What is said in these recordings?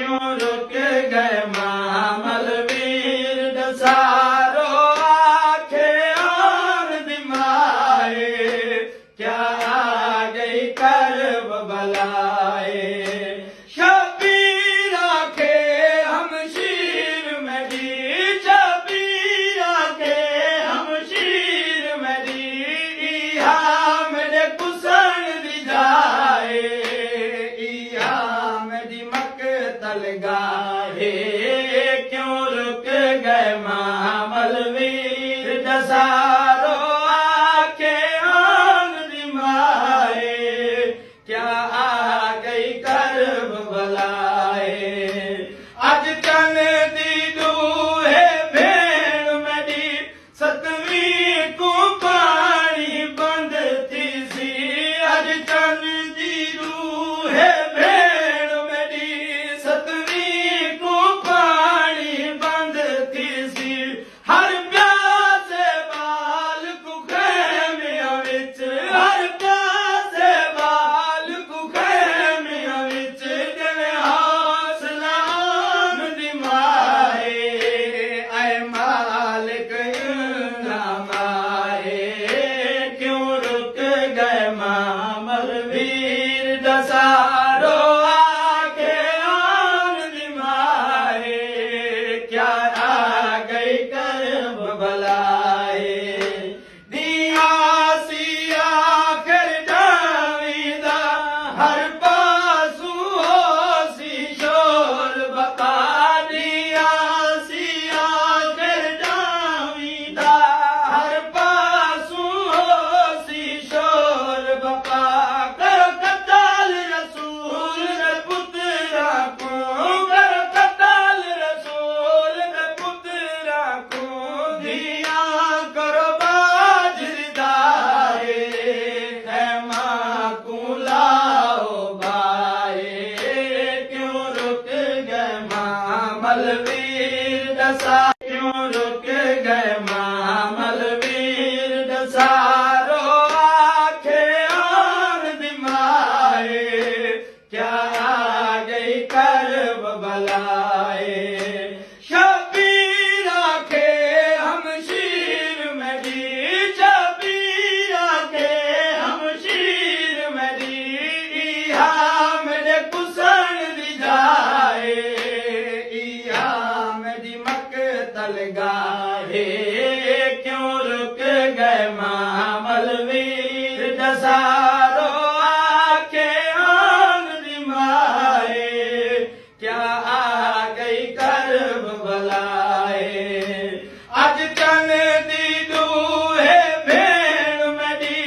क्यों रुक गए मामल वीर दसारो आखे और दिमाए क्या आ गई करब बलाए शबीर आखे हम शीर मेरी शबीर आखे हम शीर मेरी इहा मेरे कुसन दी जाए इहा मेरी मकतल गाहे क्यों रुक गए मामल वीर दसारो आखे आन दिमाए क्या आ गई करब बलाए अज चन दी दूहे भेण मेरी सतवीं को पानी बंद थी सी अज चन दी दूहे भेण मेरी सतवीं को पानी बंद थी सी हर प्यासे बाल को खैमिया विच हर प्यासे बाल को खैमिया विच जिवें हौसला दी माए ऐ मालिक इनाम आए क्यों रुक गए मामल वीर दसारो आखे आन दिमाए क्या आ गई करब बलाए दिया सी आखिर डावीदा हर पासू होसी शोर बता दिया सी आखिर डावीदा हर पासू होसी शोर बता करो कताल रसूल दे पुत्रा को करो कताल रसूल दे पुत्रा को दिया करो बाजरदाए खैमा को लाओ बाए क्यों रुक गए मामल वीर दसा क्यों रुक गए मामल वीर दसारो आखे आन दिमाए क्या आ गई करब बलाए शबीर आखे हम शीर मेरी शबीर आखे हम शीर मेरी इहा मेरे कुसन दी जाए इहा मेरी मकतल गाहे क्यों रुक गए मामल वीर दसारो आखे आन दिमाए क्या आ गई करब बलाए अज चन दी दूहे भेण मेरी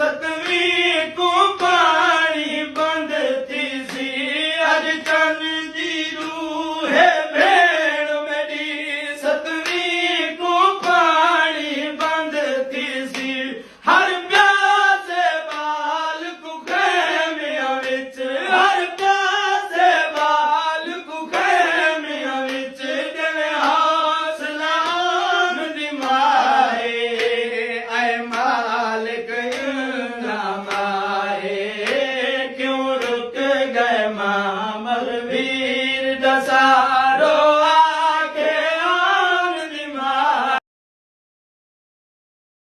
सतवीं को पानी बंद थी सी अज चन दी दूहे